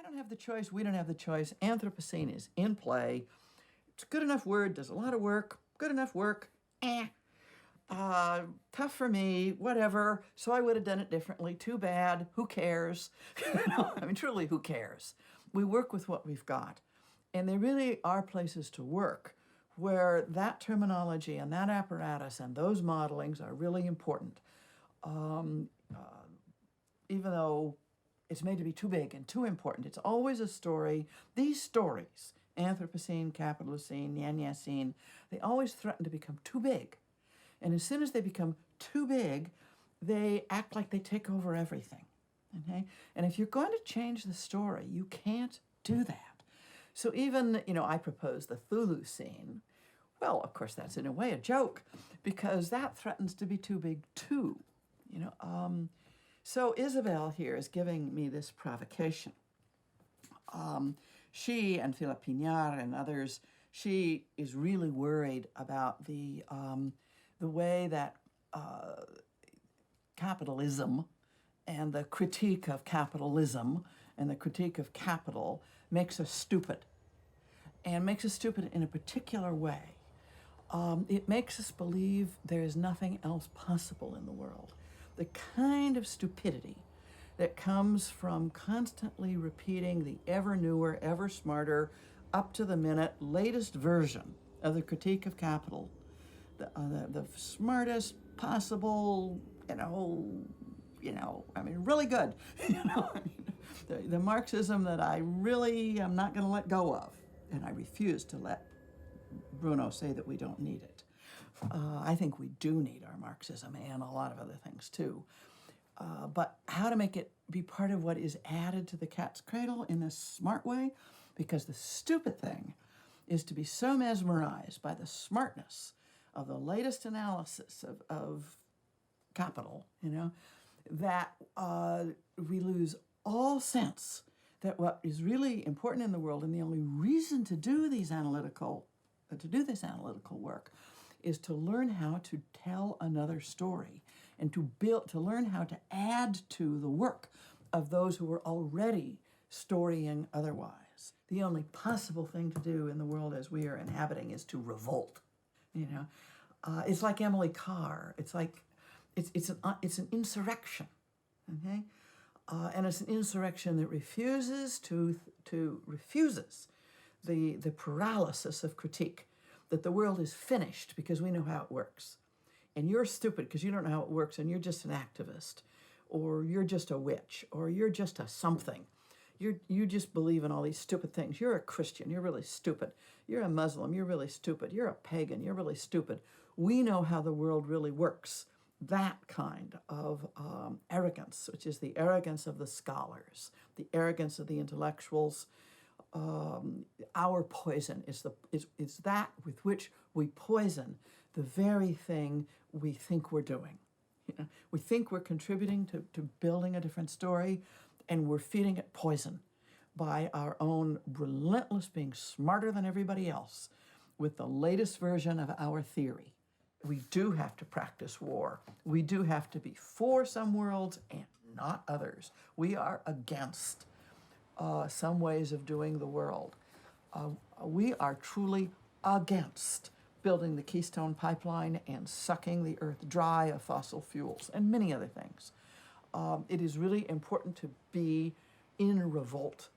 don't have the choice, we don't have the choice. Anthropocene is in play. It's a good enough word, does a lot of work, good enough work, tough for me, whatever. So I would have done it differently. Too bad. Who cares? I mean, truly, who cares? We work with what we've got. And there really are places to work where that terminology and that apparatus and those modelings are really important. Even though it's made to be too big and too important, it's always a story. These stories, Anthropocene, Capitalocene, Nyanyacene, they always threaten to become too big. And as soon as they become too big, they act like they take over everything. Okay? And if you're going to change the story, you can't do that. So even, I propose the Chtulucene. Well, of course, that's in a way a joke, because that threatens to be too big too. So Isabel here is giving me this provocation. She and Philip Piñar and others, she is really worried about the way that capitalism and the critique of capitalism and the critique of capital makes us stupid, and makes us stupid in a particular way. It makes us believe there is nothing else possible in the world. The kind of stupidity that comes from constantly repeating the ever newer, ever smarter, up to the minute, latest version of the critique of capital, the smartest possible, really good, the Marxism that I really am not going to let go of, and I refuse to let Bruno say that we don't need it. I think we do need our Marxism and a lot of other things too. But how to make it be part of what is added to the cat's cradle in a smart way? Because the stupid thing is to be so mesmerized by the smartness of the latest analysis of capital, that we lose all sense that what is really important in the world, and the only reason to do this analytical work, is to learn how to tell another story and to learn how to add to the work of those who are already storying otherwise. The only possible thing to do in the world as we are inhabiting is to revolt. It's like Emily Carr. It's like it's an insurrection, okay? And it's an insurrection that refuses the paralysis of critique, that the world is finished because we know how it works. And you're stupid because you don't know how it works, and you're just an activist, or you're just a witch, or you're just a something. You just believe in all these stupid things. You're a Christian, you're really stupid. You're a Muslim, you're really stupid. You're a pagan, you're really stupid. We know how the world really works. That kind of arrogance, which is the arrogance of the scholars, the arrogance of the intellectuals. Our poison is that with which we poison the very thing we think we're doing. We think we're contributing to building a different story, and we're feeding it poison by our own relentless being smarter than everybody else with the latest version of our theory. We do have to practice war. We do have to be for some worlds and not others. We are against some ways of doing the world. We are truly against building the Keystone Pipeline and sucking the earth dry of fossil fuels and many other things. It is really important to be in revolt.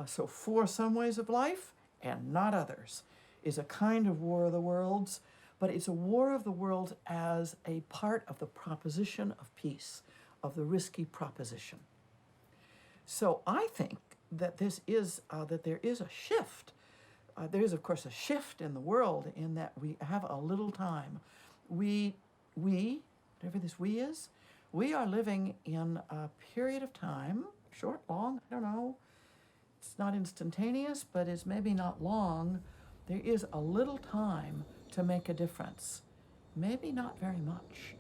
So for some ways of life and not others is a kind of war of the worlds, but it's a war of the worlds as a part of the proposition of peace, of the risky proposition. So I think that there is a shift. There is, of course, a shift in the world in that we have a little time. We, whatever this we is, we are living in a period of time, short, long, I don't know. It's not instantaneous, but it's maybe not long. There is a little time to make a difference. Maybe not very much.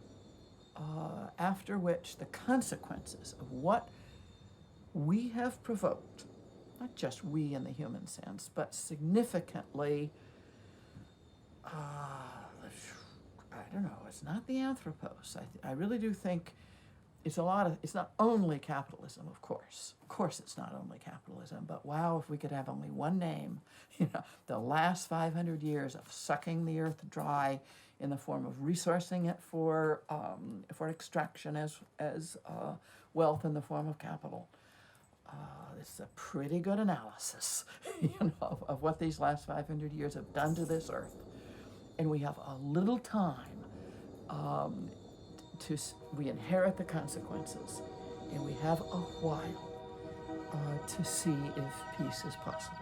After which the consequences of what we have provoked, not just we in the human sense, but significantly, I don't know, it's not the anthropos. I really do think it's not only capitalism, of course. Of course it's not only capitalism, but wow, if we could have only one name, the last 500 years of sucking the earth dry in the form of resourcing it for extraction as wealth in the form of capital. It's a pretty good analysis, of what these last 500 years have done to this earth. And we have a little time we inherit the consequences, and we have a while to see if peace is possible.